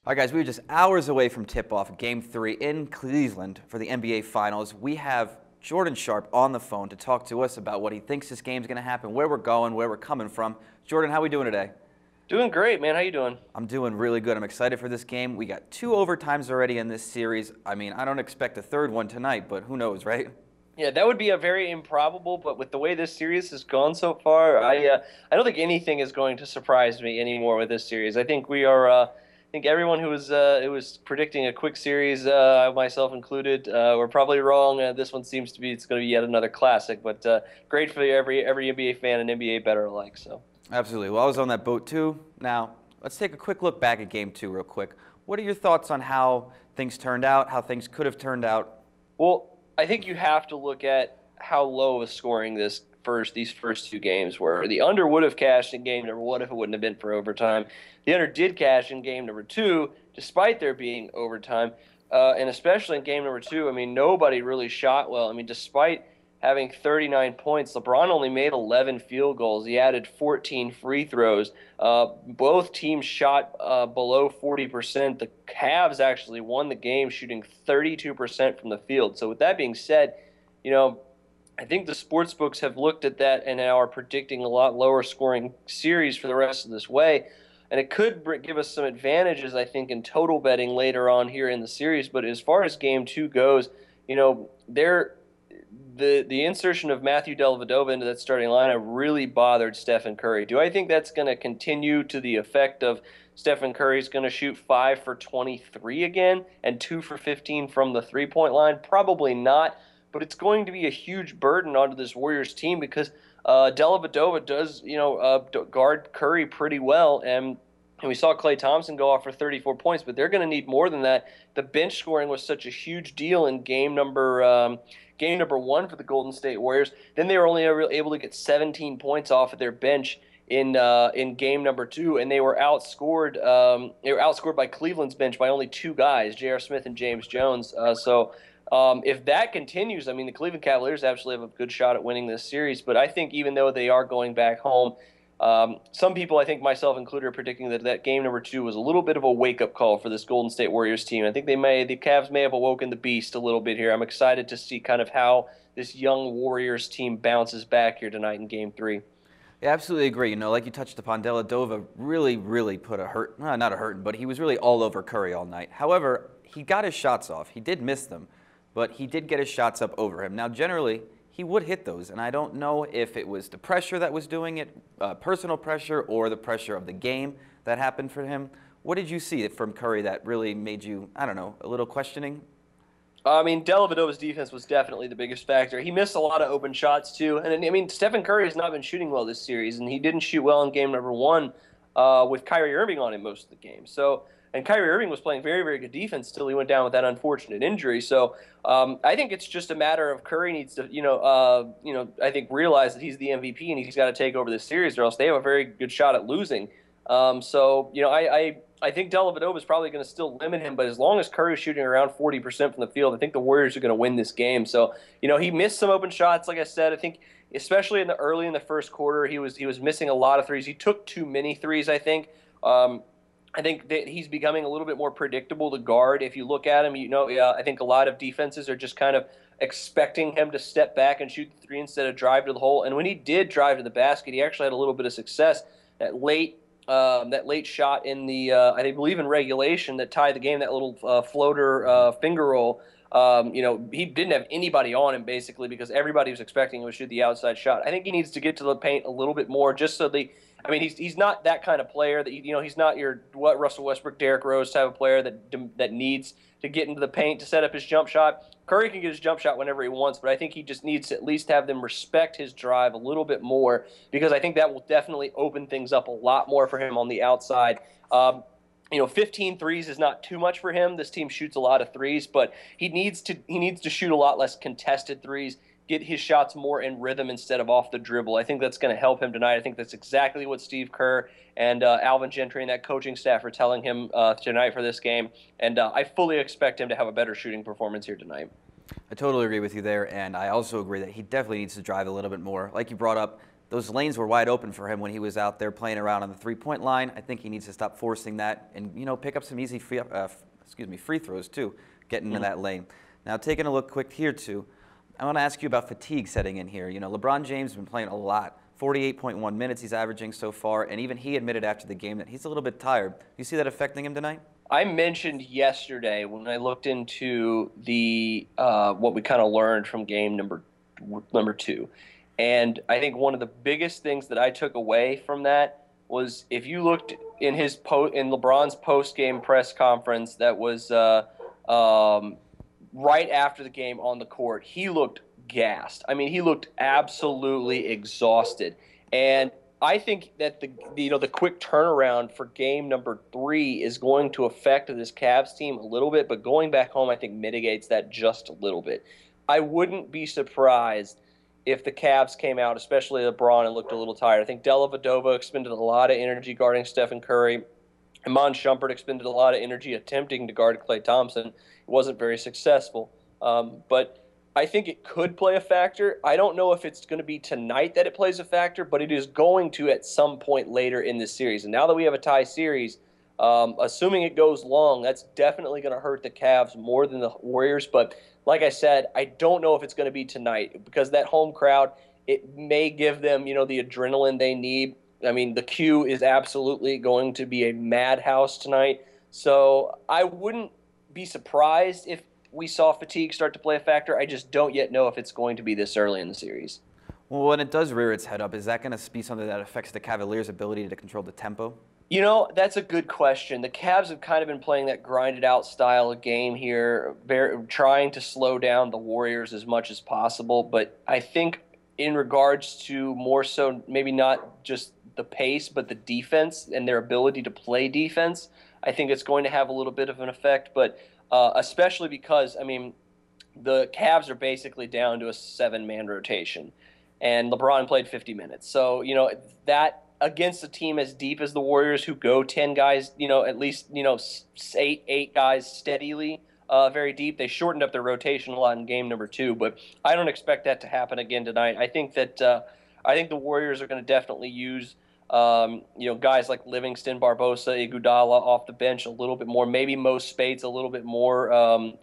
All right, guys, we were just hours away from tip-off Game 3 in Cleveland for the NBA Finals. We have Jordan Sharp on the phone to talk to us about what he thinks this game's going to happen, where we're going, where we're coming from. Jordan, how are we doing today? Doing great, man. How you doing? I'm doing really good. I'm excited for this game. We got 2 overtimes already in this series. I mean, I don't expect a third one tonight, but who knows, right? Yeah, that would be a very improbable, but with the way this series has gone so far, I don't think anything is going to surprise me anymore with this series. I think we are. I think everyone who was predicting a quick series, myself included, we're probably wrong. This one seems to be it's going to be yet another classic, but great for every NBA fan and NBA bettor alike. So. Absolutely. Well, I was on that boat too. Now, let's take a quick look back at Game 2 real quick. What are your thoughts on how things turned out, how things could have turned out? Well, I think you have to look at how low of scoring these first 2 games were. The under would have cashed in game number 1 if it wouldn't have been for overtime. The under did cash in game number 2, despite there being overtime, and especially in game number 2. I mean, nobody really shot well. I mean, despite having 39 points, LeBron only made 11 field goals. He added 14 free throws. Both teams shot below 40%. The Cavs actually won the game shooting 32% from the field. So with that being said, I think the sports books have looked at that and now are predicting a lot lower scoring series for the rest of this way. And it could give us some advantages, I think, in total betting later on here in the series. But as far as Game 2 goes, the insertion of Matthew Dellavedova into that starting lineup really bothered Stephen Curry. Do I think that's going to continue to the effect of Stephen Curry's going to shoot 5 for 23 again and 2 for 15 from the three-point line? Probably not, but it's going to be a huge burden onto this Warriors team because Dellavedova does, guard Curry pretty well, and we saw Klay Thompson go off for 34 points, but they're going to need more than that. The bench scoring was such a huge deal in game number 1 for the Golden State Warriors. Then they were only able to get 17 points off of their bench in game number 2, and they were outscored. They were outscored by Cleveland's bench by only 2 guys, J.R. Smith and James Jones. If that continues, I mean, the Cleveland Cavaliers absolutely have a good shot at winning this series. But I think even though they are going back home, some people, I think myself included, are predicting that game number 2 was a little bit of a wake-up call for this Golden State Warriors team. I think the Cavs may have awoken the beast a little bit here. I'm excited to see kind of how this young Warriors team bounces back here tonight in Game 3. Yeah, absolutely agree. Like you touched upon, Dellavedova really put not a hurting, but he was really all over Curry all night. However, he got his shots off. He did miss them, but he did get his shots up over him. Now, generally, he would hit those, and I don't know if it was the pressure that was doing it, personal pressure, or the pressure of the game that happened for him. What did you see from Curry that really made you, I don't know, a little questioning? I mean, Dellavedova's defense was definitely the biggest factor. He missed a lot of open shots, too. And, I mean, Stephen Curry has not been shooting well this series, and he didn't shoot well in game number 1 with Kyrie Irving on him most of the game. And Kyrie Irving was playing very, very good defense until he went down with that unfortunate injury. So I think it's just a matter of Curry needs to, I think realize that he's the MVP and he's got to take over this series, or else they have a very good shot at losing. I think Dellavedova is probably going to still limit him, but as long as Curry's shooting around 40% from the field, I think the Warriors are going to win this game. So, he missed some open shots, like I said. I think especially early in the first quarter, he was missing a lot of threes. He took too many threes, I think. I think that he's becoming a little bit more predictable to guard. If you look at him, I think a lot of defenses are just kind of expecting him to step back and shoot the 3 instead of drive to the hole. And when he did drive to the basket, he actually had a little bit of success. That late shot in the, I believe in regulation that tied the game, that little floater finger roll. He didn't have anybody on him basically because everybody was expecting him to shoot the outside shot. I think he needs to get to the paint a little bit more just so he's not that kind of player that, he's not your Russell Westbrook, Derrick Rose type of player that needs to get into the paint to set up his jump shot. Curry can get his jump shot whenever he wants, but I think he just needs to at least have them respect his drive a little bit more because I think that will definitely open things up a lot more for him on the outside. 15 threes is not too much for him. This team shoots a lot of threes, but he needs to shoot a lot less contested threes, get his shots more in rhythm instead of off the dribble. I think that's going to help him tonight. I think that's exactly what Steve Kerr and Alvin Gentry and that coaching staff are telling him tonight for this game, and I fully expect him to have a better shooting performance here tonight. I totally agree with you there, and I also agree that he definitely needs to drive a little bit more. Like you brought up, those lanes were wide open for him when he was out there playing around on the three-point line. I think he needs to stop forcing that and, pick up some easy free throws too, getting into that lane. Now, taking a look quick here too, I want to ask you about fatigue setting in here. LeBron James has been playing a lot. 48.1 minutes he's averaging so far, and even he admitted after the game that he's a little bit tired. Do you see that affecting him tonight? I mentioned yesterday when I looked into the what we kind of learned from game number 2, and I think one of the biggest things that I took away from that was if you looked in in LeBron's post-game press conference that was right after the game on the court, he looked gassed. I mean, he looked absolutely exhausted. And I think that the quick turnaround for game number 3 is going to affect this Cavs team a little bit, but going back home I think mitigates that just a little bit. I wouldn't be surprised if the Cavs came out, especially LeBron, and looked a little tired. I think Dellavedova expended a lot of energy guarding Stephen Curry. Iman Shumpert expended a lot of energy attempting to guard Klay Thompson. It wasn't very successful. But I think it could play a factor. I don't know if it's going to be tonight that it plays a factor, but it is going to at some point later in this series. And now that we have a tie series, assuming it goes long, that's definitely going to hurt the Cavs more than the Warriors. But like I said, I don't know if it's going to be tonight because that home crowd, it may give them, the adrenaline they need. I mean, the Q is absolutely going to be a madhouse tonight. So I wouldn't be surprised if we saw fatigue start to play a factor. I just don't yet know if it's going to be this early in the series. Well, when it does rear its head up, is that going to be something that affects the Cavaliers' ability to control the tempo? That's a good question. The Cavs have kind of been playing that grinded-out style of game here, trying to slow down the Warriors as much as possible. But I think in regards to more so maybe not just the pace, but the defense and their ability to play defense, I think it's going to have a little bit of an effect. But especially because, the Cavs are basically down to a 7-man rotation, and LeBron played 50 minutes. So, that against a team as deep as the Warriors who go 10 guys, at least, 8 guys steadily, very deep. They shortened up their rotation a lot in game number 2, but I don't expect that to happen again tonight. I think that the Warriors are going to definitely use guys like Livingston, Barbosa, Iguodala off the bench a little bit more, maybe Mo Spates a little bit more,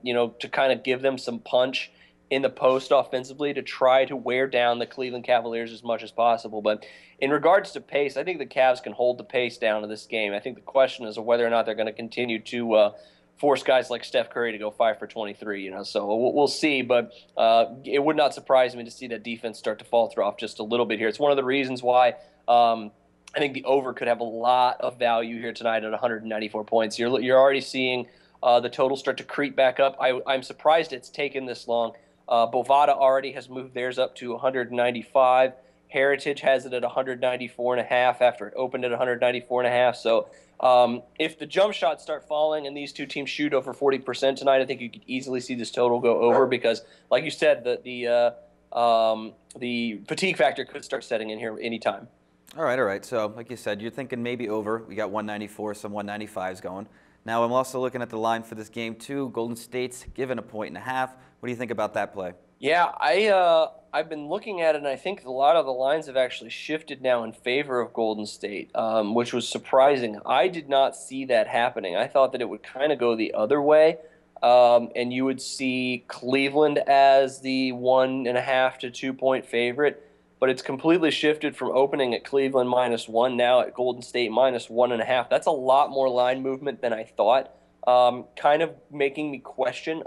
to kind of give them some punch in the post offensively to try to wear down the Cleveland Cavaliers as much as possible. But in regards to pace, I think the Cavs can hold the pace down in this game. I think the question is whether or not they're going to continue to force guys like Steph Curry to go 5 for 23, so we'll see. But it would not surprise me to see that defense start to falter off just a little bit here. It's one of the reasons why I think the over could have a lot of value here tonight at 194 points. You're already seeing the total start to creep back up. I'm surprised it's taken this long. Bovada already has moved theirs up to 195. Heritage has it at 194.5 after it opened at 194.5. So if the jump shots start falling and these two teams shoot over 40% tonight, I think you could easily see this total go over because, like you said, the fatigue factor could start setting in here anytime. All right. So, like you said, you're thinking maybe over. We got 194, some 195s going. Now, I'm also looking at the line for this game, too. Golden State's given 1.5. What do you think about that play? Yeah, I've been looking at it, and I think a lot of the lines have actually shifted now in favor of Golden State, which was surprising. I did not see that happening. I thought that it would kind of go the other way, and you would see Cleveland as the 1.5 to 2 point favorite. But it's completely shifted from opening at Cleveland -1 now at Golden State -1.5. That's a lot more line movement than I thought. Kind of making me question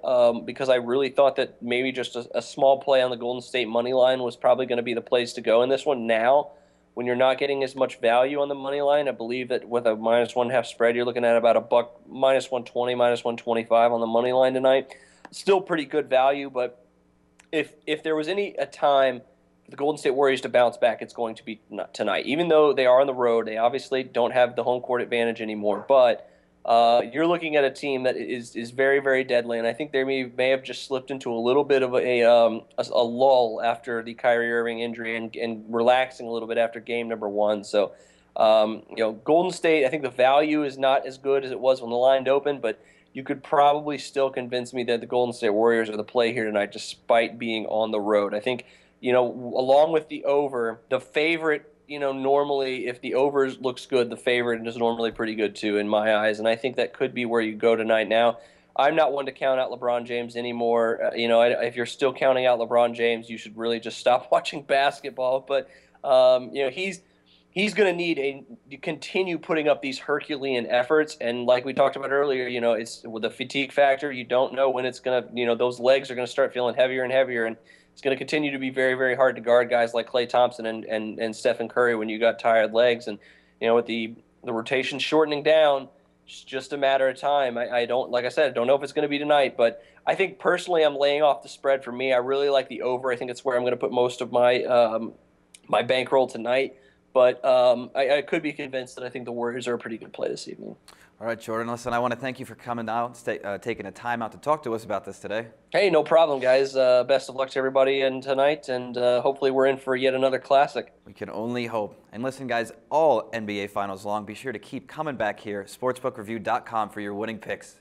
because I really thought that maybe just a small play on the Golden State money line was probably going to be the place to go in this one. Now, when you're not getting as much value on the money line, I believe that with a -1.5 spread, you're looking at about a buck -120, -125 on the money line tonight. Still pretty good value, but if there was a time the Golden State Warriors to bounce back, it's going to be tonight. Even though they are on the road, they obviously don't have the home court advantage anymore. But you're looking at a team that is very, very deadly, and I think they may have just slipped into a little bit of a lull after the Kyrie Irving injury and relaxing a little bit after game number 1. So, Golden State, I think the value is not as good as it was when the line opened, but you could probably still convince me that the Golden State Warriors are the play here tonight despite being on the road. I think along with the over, the favorite, normally if the over looks good, the favorite is normally pretty good too in my eyes. And I think that could be where you go tonight. Now, I'm not one to count out LeBron James anymore. If you're still counting out LeBron James, you should really just stop watching basketball. But, he's going to need to continue putting up these Herculean efforts. And like we talked about earlier, it's with the fatigue factor. You don't know when it's going to, those legs are going to start feeling heavier and heavier. And it's going to continue to be very, very hard to guard guys like Klay Thompson and Stephen Curry when you got tired legs. And, with the rotation shortening down, it's just a matter of time. Like I said, I don't know if it's going to be tonight, but I think personally I'm laying off the spread. For me, I really like the over. I think it's where I'm going to put most of my my bankroll tonight. But I could be convinced that I think the Warriors are a pretty good play this evening. All right, Jordan, listen, I want to thank you for coming out, taking the time out to talk to us about this today. Hey, no problem, guys. Best of luck to everybody tonight, and hopefully we're in for yet another classic. We can only hope. And listen, guys, all NBA Finals long, be sure to keep coming back here, sportsbookreview.com for your winning picks.